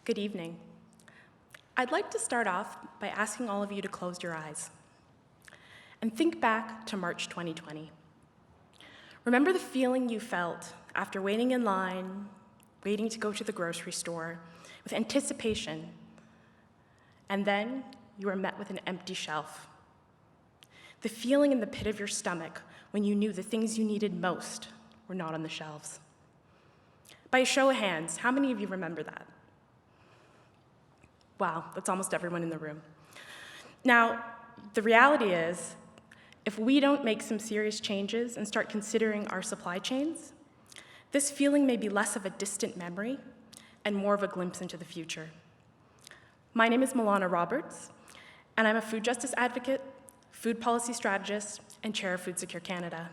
Good evening. I'd like to start off by asking all of you to close your eyes and think back to March 2020. Remember the feeling you felt after waiting in line, waiting to go to the grocery store with anticipation, and then you were met with an empty shelf. The feeling in the pit of your stomach when you knew the things you needed most were not on the shelves. By a show of hands, how many of you remember that? Wow, that's almost everyone in the room. Now, the reality is, if we don't make some serious changes and start considering our supply chains, this feeling may be less of a distant memory and more of a glimpse into the future. My name is Melana Roberts, and I'm a food justice advocate, food policy strategist, and chair of Food Secure Canada.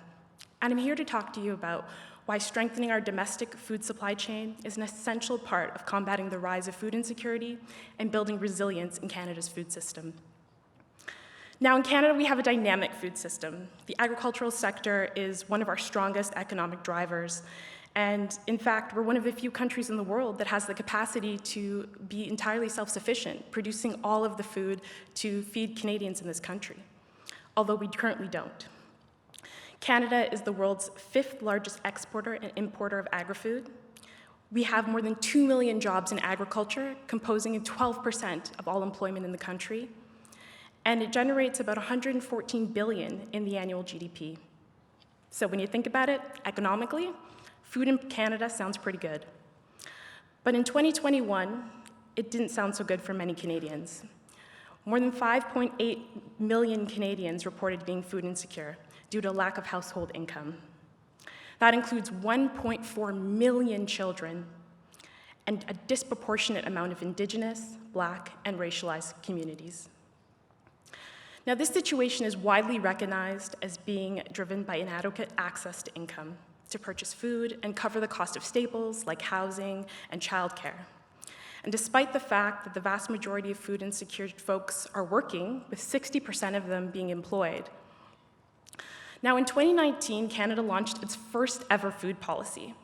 And I'm here to talk to you about why strengthening our domestic food supply chain is an essential part of combating the rise of food insecurity and building resilience in Canada's food system. Now, in Canada, we have a dynamic food system. The agricultural sector is one of our strongest economic drivers. And in fact, we're one of the few countries in the world that has the capacity to be entirely self-sufficient, producing all of the food to feed Canadians in this country, although we currently don't. Canada is the world's 5th largest exporter and importer of agri-food. We have more than 2 million jobs in agriculture, composing 12% of all employment in the country, and it generates about $114 billion in the annual GDP. So when you think about it, economically, food in Canada sounds pretty good. But in 2021, it didn't sound so good for many Canadians. More than 5.8 million Canadians reported being food insecure due to lack of household income. That includes 1.4 million children and a disproportionate amount of Indigenous, Black, and racialized communities. Now, this situation is widely recognized as being driven by inadequate access to income to purchase food and cover the cost of staples like housing and childcare. And despite the fact that the vast majority of food insecure folks are working, with 60% of them being employed. Now, in 2019, Canada launched its first ever food policy,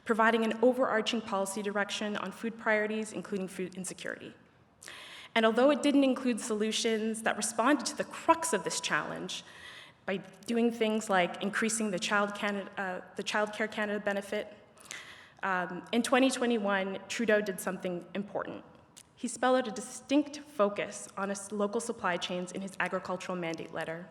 providing an overarching policy direction on food priorities, including food insecurity. And although it didn't include solutions that responded to the crux of this challenge, by doing things like increasing the Child Care Canada benefit, in 2021, Trudeau did something important. He spelled out a distinct focus on local supply chains in his agricultural mandate letter.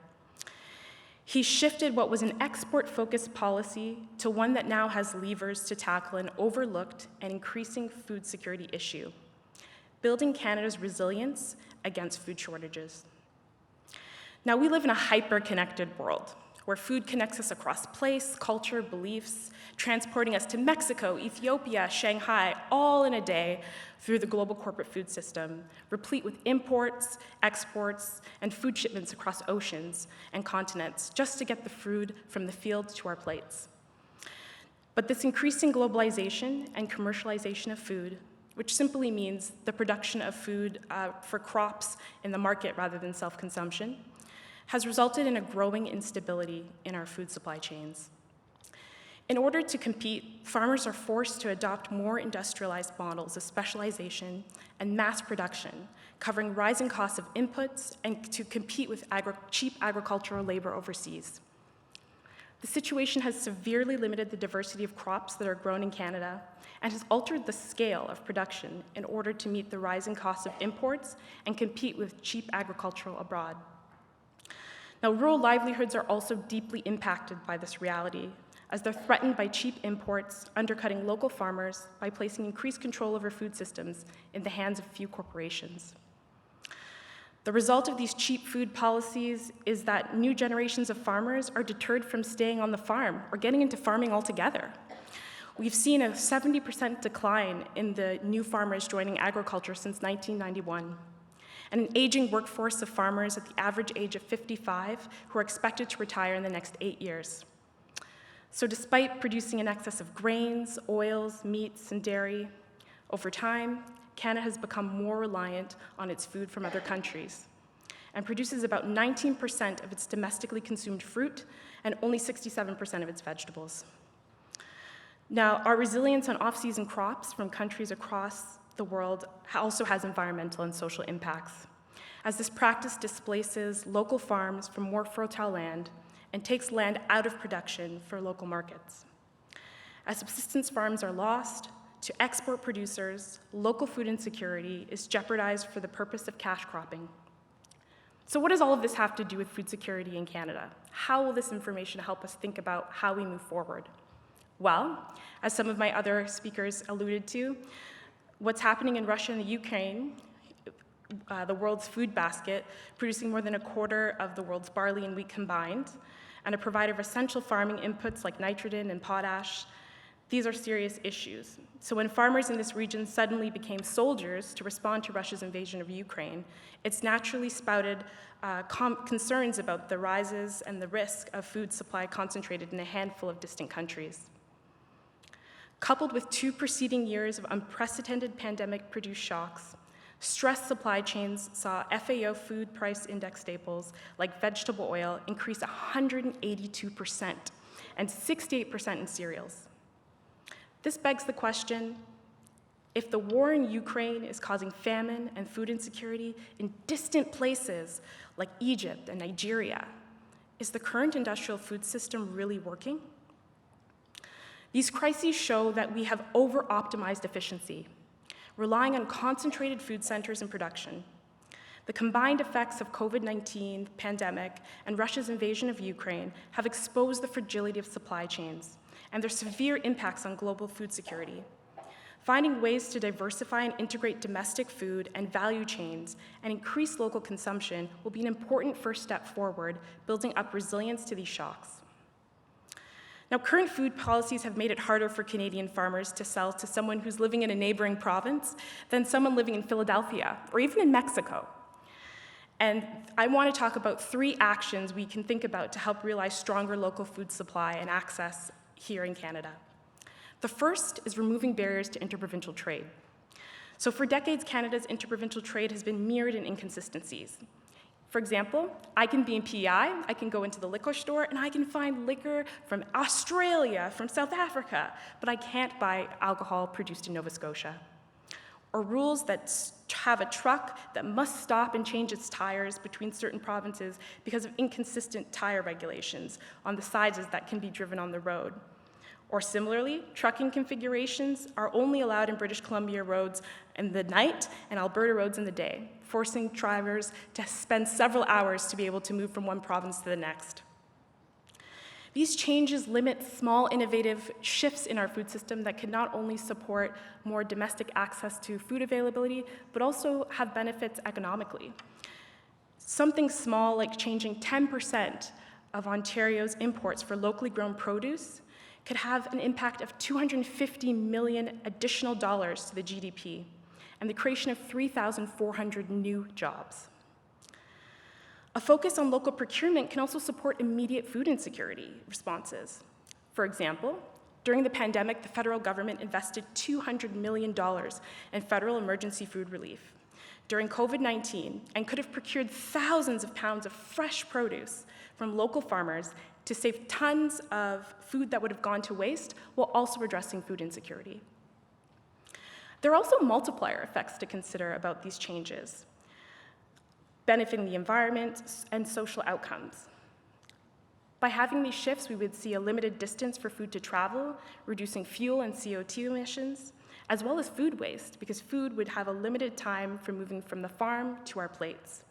He shifted what was an export-focused policy to one that now has levers to tackle an overlooked and increasing food security issue, building Canada's resilience against food shortages. Now, we live in a hyper-connected world where food connects us across place, culture, beliefs, transporting us to Mexico, Ethiopia, Shanghai, all in a day through the global corporate food system, replete with imports, exports, and food shipments across oceans and continents just to get the food from the field to our plates. But this increasing globalization and commercialization of food, which simply means the production of food for crops in the market rather than self-consumption, has resulted in a growing instability in our food supply chains. In order to compete, farmers are forced to adopt more industrialized models of specialization and mass production, covering rising costs of inputs and to compete with cheap agricultural labor overseas. The situation has severely limited the diversity of crops that are grown in Canada and has altered the scale of production in order to meet the rising costs of imports and compete with cheap agricultural abroad. Now, rural livelihoods are also deeply impacted by this reality, as they're threatened by cheap imports, undercutting local farmers by placing increased control over food systems in the hands of few corporations. The result of these cheap food policies is that new generations of farmers are deterred from staying on the farm or getting into farming altogether. We've seen a 70% decline in the new farmers joining agriculture since 1991. And an aging workforce of farmers at the average age of 55 who are expected to retire in the next 8 years. So despite producing in excess of grains, oils, meats, and dairy, over time, Canada has become more reliant on its food from other countries and produces about 19% of its domestically consumed fruit and only 67% of its vegetables. Now, our resilience on off-season crops from countries across the world also has environmental and social impacts, as this practice displaces local farms from more fertile land and takes land out of production for local markets. As subsistence farms are lost to export producers, local food insecurity is jeopardized for the purpose of cash cropping. So what does all of this have to do with food security in Canada? How will this information help us think about how we move forward? Well, as some of my other speakers alluded to, what's happening in Russia and the Ukraine, the world's food basket, producing more than a quarter of the world's barley and wheat combined, and a provider of essential farming inputs like nitrogen and potash, these are serious issues. So when farmers in this region suddenly became soldiers to respond to Russia's invasion of Ukraine, it's naturally spouted concerns about the rises and the risk of food supply concentrated in a handful of distant countries. Coupled with 2 preceding years of unprecedented pandemic-produced shocks, stressed supply chains saw FAO food price index staples like vegetable oil increase 182% and 68% in cereals. This begs the question, if the war in Ukraine is causing famine and food insecurity in distant places like Egypt and Nigeria, is the current industrial food system really working? These crises show that we have over-optimized efficiency, relying on concentrated food centers and production. The combined effects of COVID-19 pandemic and Russia's invasion of Ukraine have exposed the fragility of supply chains and their severe impacts on global food security. Finding ways to diversify and integrate domestic food and value chains and increase local consumption will be an important first step forward, building up resilience to these shocks. Now, current food policies have made it harder for Canadian farmers to sell to someone who's living in a neighboring province than someone living in Philadelphia or even in Mexico. And I want to talk about 3 actions we can think about to help realize stronger local food supply and access here in Canada. The first is removing barriers to interprovincial trade. So for decades, Canada's interprovincial trade has been mirrored in inconsistencies. For example, I can be in PEI, I can go into the liquor store, and I can find liquor from Australia, from South Africa, but I can't buy alcohol produced in Nova Scotia. Or rules that have a truck that must stop and change its tires between certain provinces because of inconsistent tire regulations on the sizes that can be driven on the road. Or similarly, trucking configurations are only allowed in British Columbia roads in the night and Alberta roads in the day, forcing drivers to spend several hours to be able to move from one province to the next. These changes limit small, innovative shifts in our food system that can not only support more domestic access to food availability, but also have benefits economically. Something small like changing 10% of Ontario's imports for locally grown produce could have an impact of $250 million additional dollars to the GDP and the creation of 3,400 new jobs. A focus on local procurement can also support immediate food insecurity responses. For example, during the pandemic, the federal government invested $200 million in federal emergency food relief during COVID-19 and could have procured thousands of pounds of fresh produce from local farmers to save tons of food that would have gone to waste while also addressing food insecurity. There are also multiplier effects to consider about these changes, benefiting the environment and social outcomes. By having these shifts, we would see a limited distance for food to travel, reducing fuel and CO2 emissions, as well as food waste, because food would have a limited time for moving from the farm to our plates.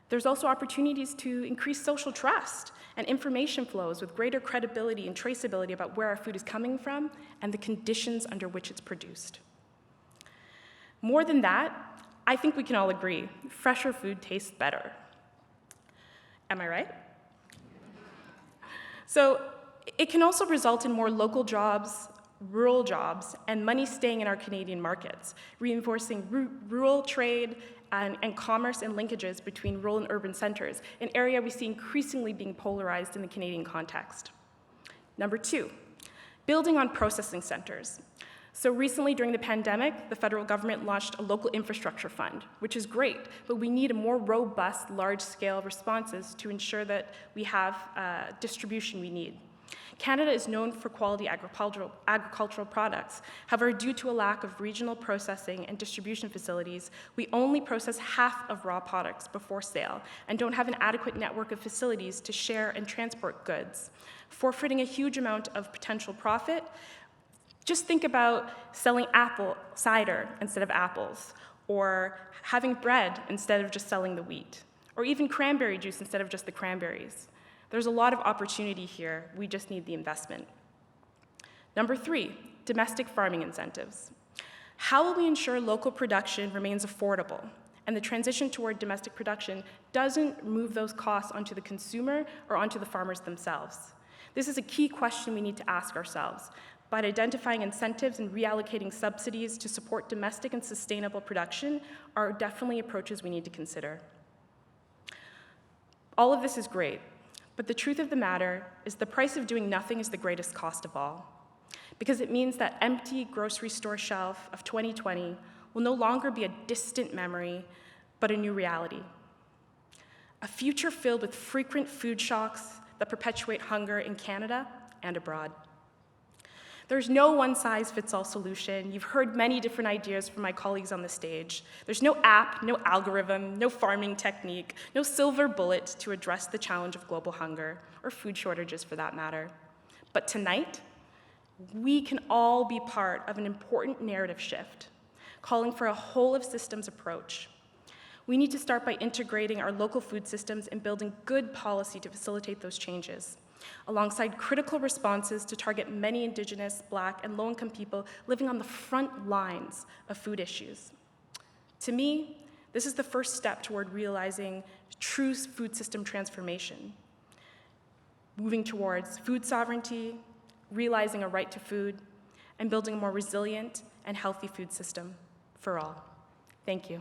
There's also opportunities to increase social trust and information flows with greater credibility and traceability about where our food is coming from and the conditions under which it's produced. More than that, I think we can all agree, fresher food tastes better. Am I right? So it can also result in more local jobs, rural jobs, and money staying in our Canadian markets, reinforcing rural trade and commerce and linkages between rural and urban centers, an area we see increasingly being polarized in the Canadian context. Number 2, building on processing centers. So recently, during the pandemic, the federal government launched a local infrastructure fund, which is great, but we need a more robust, large-scale responses to ensure that we have distribution we need. Canada is known for quality agricultural products. However, due to a lack of regional processing and distribution facilities, we only process half of raw products before sale and don't have an adequate network of facilities to share and transport goods, forfeiting a huge amount of potential profit. Just think about selling apple cider instead of apples, or having bread instead of just selling the wheat, or even cranberry juice instead of just the cranberries. There's a lot of opportunity here. We just need the investment. Number 3, domestic farming incentives. How will we ensure local production remains affordable and the transition toward domestic production doesn't move those costs onto the consumer or onto the farmers themselves? This is a key question we need to ask ourselves. By identifying incentives and reallocating subsidies to support domestic and sustainable production are definitely approaches we need to consider. All of this is great. But the truth of the matter is the price of doing nothing is the greatest cost of all, because it means that empty grocery store shelf of 2020 will no longer be a distant memory, but a new reality. A future filled with frequent food shocks that perpetuate hunger in Canada and abroad. There's no one-size-fits-all solution. You've heard many different ideas from my colleagues on the stage. There's no app, no algorithm, no farming technique, no silver bullet to address the challenge of global hunger, or food shortages for that matter. But tonight, we can all be part of an important narrative shift, calling for a whole-of-systems approach. We need to start by integrating our local food systems and building good policy to facilitate those changes, alongside critical responses to target many Indigenous, Black, and low-income people living on the front lines of food issues. To me, this is the first step toward realizing true food system transformation, moving towards food sovereignty, realizing a right to food, and building a more resilient and healthy food system for all. Thank you.